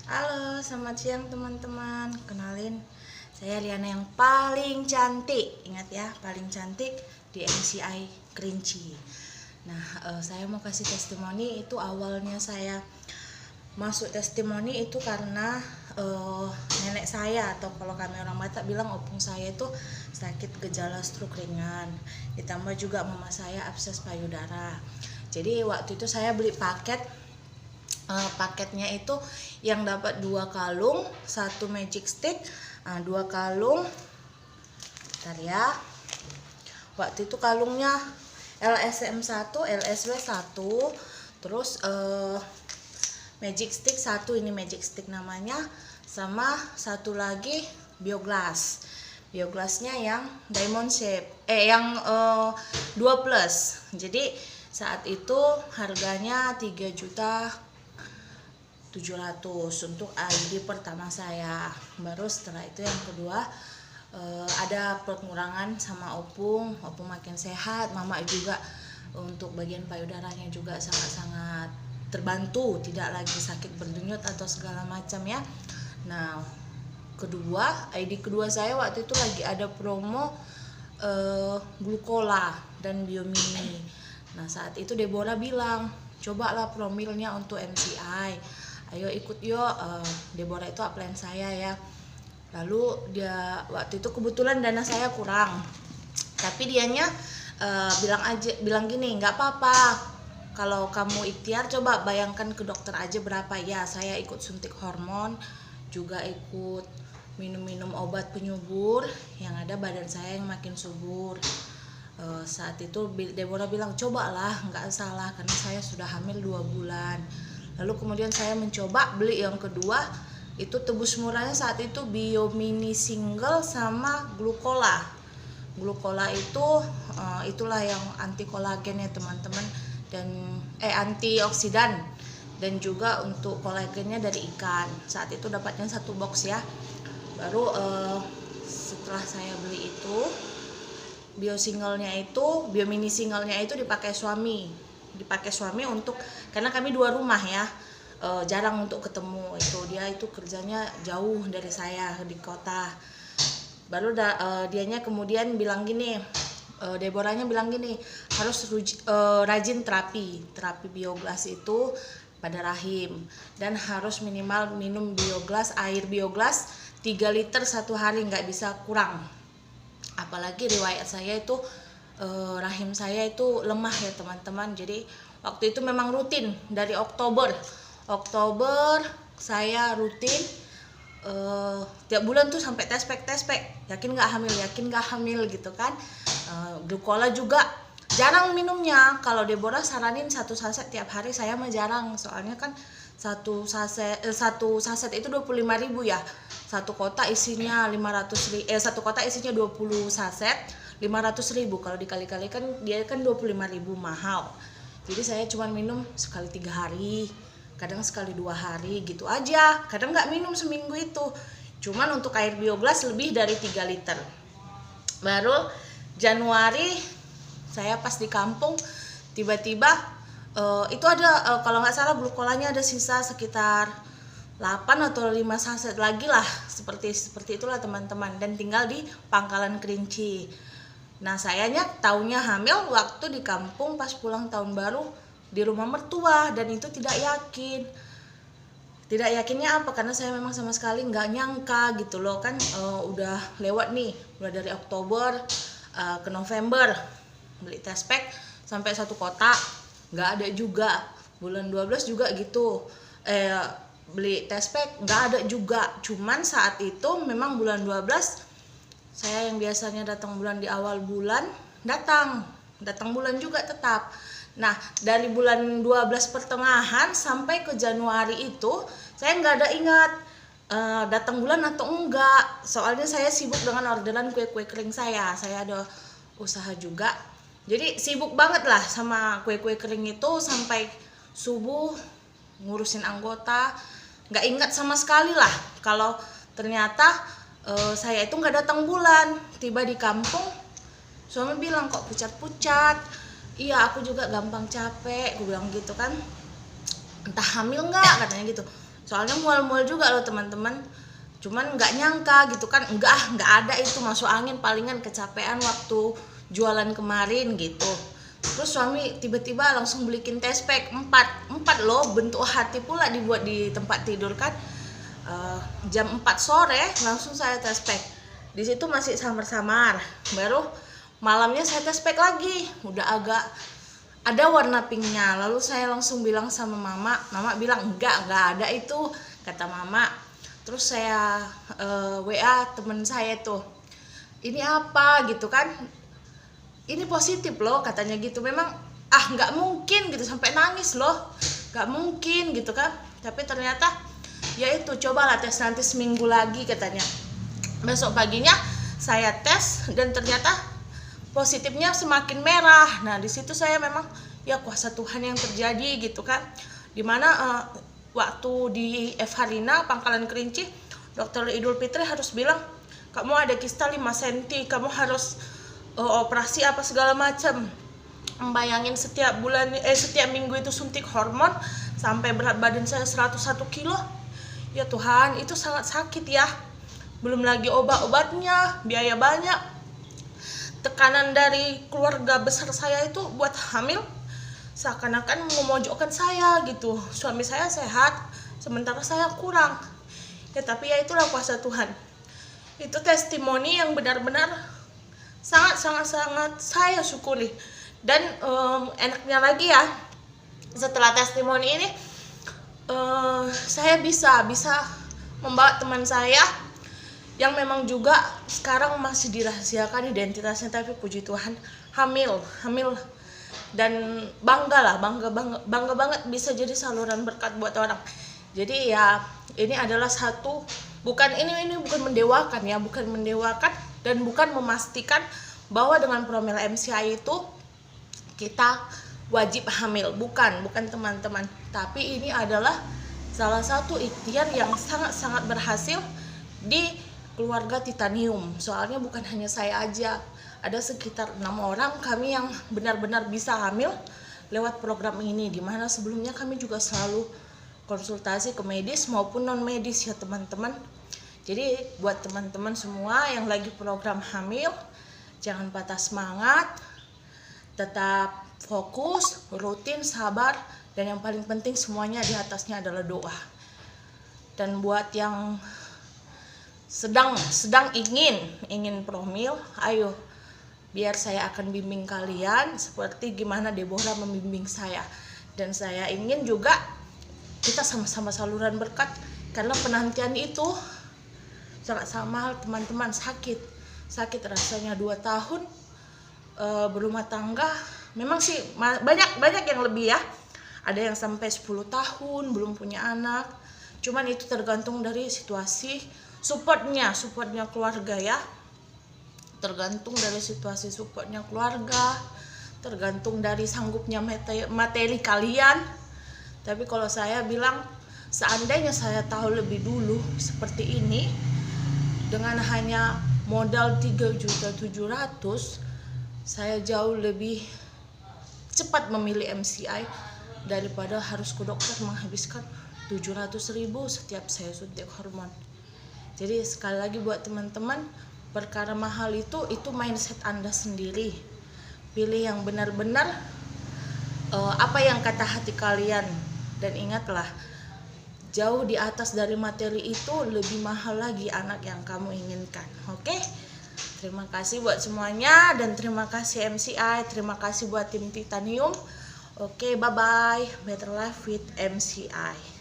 Halo, selamat siang teman-teman. Kenalin, saya Riana yang paling cantik. Ingat ya, paling cantik di MCI Kerinci. Nah, saya mau kasih testimoni. Itu awalnya saya masuk testimoni itu karena nenek saya, atau kalau kami orang Batak bilang opung saya itu sakit gejala stroke ringan. Ditambah juga mama saya abses payudara. Jadi waktu itu saya beli paketnya itu yang dapat 2 kalung, 1 magic stick, 2 kalung. Bentar ya. Waktu itu kalungnya LSM 1, LSW 1, terus magic stick 1, ini magic stick namanya, sama satu lagi bioglass. Bioglassnya yang diamond shape, yang 2 plus. Jadi saat itu harganya 3.700.000 untuk ID pertama saya. Baru setelah itu yang kedua ada pengurangan sama opung makin sehat, mama juga untuk bagian payudaranya juga sangat-sangat terbantu, tidak lagi sakit berdenyut atau segala macam ya. Nah, ID kedua saya waktu itu lagi ada promo glukola dan biomini. Nah, saat itu Deborah bilang, cobalah promilnya untuk MCI, ayo ikut yuk. Deborah itu upline saya ya. Lalu dia waktu itu kebetulan dana saya kurang, tapi dianya bilang gini, nggak apa-apa kalau kamu ikhtiar, coba bayangkan ke dokter aja berapa. Ya, saya ikut suntik hormon, juga ikut minum obat penyubur, yang ada badan saya yang makin subur. Saat itu Deborah bilang, cobalah, nggak salah, karena saya sudah hamil 2 bulan. Lalu kemudian saya mencoba beli yang kedua, itu tebus murahnya saat itu biomini single sama glukola. Glukola itu itulah yang anti kolagen ya teman-teman, dan antioksidan, dan juga untuk kolagennya dari ikan. Saat itu dapatnya 1 box ya. Baru setelah saya beli itu, biomini singlenya itu dipakai suami untuk, karena kami 2 rumah ya, jarang untuk ketemu. Dia itu kerjanya jauh dari saya di kota. Baru dianya kemudian bilang gini, Deborahnya bilang gini, harus rajin terapi bioglass itu pada rahim, dan harus minimal minum air bioglass 3 liter 1 hari, nggak bisa kurang. Apalagi riwayat saya itu rahim saya itu lemah ya teman-teman. Jadi waktu itu memang rutin dari Oktober saya rutin tiap bulan tuh sampai tespek, yakin nggak hamil gitu kan. Glukola juga jarang minumnya. Kalau Deborah saranin 1 saset tiap hari, saya mah jarang, soalnya kan satu saset itu 25.000 ya. Satu kota isinya 20 saset, 500.000. Kalau dikali-kali kan dia kan 25.000, mahal. Jadi saya cuma minum sekali 3 hari, kadang sekali 2 hari gitu aja. Kadang nggak minum seminggu itu. Cuman untuk air bioglass lebih dari 3 liter. Baru Januari saya pas di kampung, tiba-tiba itu ada kalau nggak salah glukolanya ada sisa sekitar 8 atau 5 saset lagi lah, seperti itulah teman-teman, dan tinggal di Pangkalan Kerinci. Nah, sayanya taunya hamil waktu di kampung pas pulang tahun baru di rumah mertua, dan itu tidak yakinnya apa, karena saya memang sama sekali nggak nyangka gitu loh kan. Udah lewat nih, udah dari Oktober ke November beli tespek sampai 1 kota nggak ada juga. Bulan 12 juga gitu, beli tespek nggak ada juga. Cuman saat itu memang bulan 12 saya yang biasanya datang bulan di awal bulan, datang bulan juga tetap. Nah, dari bulan 12 pertengahan sampai ke Januari itu saya nggak ada ingat datang bulan atau enggak, soalnya saya sibuk dengan orderan kue-kue kering saya ada usaha juga. Jadi sibuk banget lah sama kue-kue kering itu, sampai subuh ngurusin anggota, nggak ingat sama sekali lah kalau ternyata saya itu nggak datang bulan. Tiba di kampung, suami bilang, kok pucat-pucat. Iya, aku juga gampang capek, gue bilang gitu kan. Entah hamil nggak, katanya gitu. Soalnya mual-mual juga loh teman-teman, cuman nggak nyangka gitu kan, nggak ada itu, masuk angin, palingan kecapean waktu jualan kemarin gitu. Terus suami tiba-tiba langsung belikin test pack 4 loh, bentuk hati pula dibuat di tempat tidur kan. Jam 4 sore langsung saya test pack. Di situ masih samar-samar. Baru malamnya saya test pack lagi, udah agak ada warna pinknya. Lalu saya langsung bilang sama mama bilang enggak ada itu, kata mama. Terus saya WA temen saya tuh, ini apa gitu kan, ini positif loh katanya gitu. Memang nggak mungkin gitu, sampai nangis loh, nggak mungkin gitu kan. Tapi ternyata ya itu, cobalah tes nanti seminggu lagi katanya. Besok paginya saya tes dan ternyata positifnya semakin merah. Nah di situ saya memang ya kuasa Tuhan yang terjadi gitu kan. Dimana waktu di FH Rina Pangkalan Kerinci, dokter Idul Fitri harus bilang, kamu ada kista 5 cm, kamu harus operasi apa segala macam. Bayangin setiap minggu itu suntik hormon sampai berat badan saya 101 kilo. Ya Tuhan, itu sangat sakit ya. Belum lagi obat-obatnya, biaya banyak. Tekanan dari keluarga besar saya itu buat hamil seakan-akan memojokkan saya gitu. Suami saya sehat, sementara saya kurang. Ya tapi ya itulah kuasa Tuhan. Itu testimoni yang benar-benar sangat saya syukuri. Dan enaknya lagi ya, setelah testimoni ini saya bisa membawa teman saya yang memang juga sekarang masih dirahasiakan identitasnya, tapi puji Tuhan hamil dan bangga banget bisa jadi saluran berkat buat orang. Jadi ya ini adalah satu, ini bukan mendewakan ya, dan bukan memastikan bahwa dengan promil MCI itu kita wajib hamil, bukan teman-teman. Tapi ini adalah salah satu ikhtiar yang sangat berhasil di keluarga Titanium. Soalnya bukan hanya saya aja, ada sekitar 6 orang kami yang benar-benar bisa hamil lewat program ini, dimana sebelumnya kami juga selalu konsultasi ke medis maupun non medis ya teman-teman. Jadi buat teman-teman semua yang lagi program hamil, jangan patah semangat, tetap fokus, rutin, sabar, dan yang paling penting semuanya di atasnya adalah doa. Dan buat yang sedang ingin promil, ayo biar saya akan bimbing kalian seperti gimana Deborah membimbing saya. Dan saya ingin juga kita sama-sama saluran berkat, karena penantian itu sangat mahal teman-teman. Sakit rasanya 2 tahun berumah tangga. Memang sih banyak yang lebih ya, ada yang sampai 10 tahun belum punya anak. Cuman itu tergantung dari situasi supportnya keluarga ya, tergantung dari situasi supportnya keluarga, tergantung dari sanggupnya materi kalian. Tapi kalau saya bilang, seandainya saya tahu lebih dulu seperti ini, dengan hanya modal 3.700.000, saya jauh lebih cepat memilih MCI daripada harus ke dokter menghabiskan 700.000 setiap saya suntik hormon. Jadi sekali lagi buat teman-teman, perkara mahal itu mindset Anda sendiri. Pilih yang benar-benar apa yang kata hati kalian. Dan ingatlah, jauh di atas dari materi itu lebih mahal lagi anak yang kamu inginkan. Oke? Terima kasih buat semuanya, dan terima kasih MCI, terima kasih buat tim Titanium. Oke, bye-bye. Better life with MCI.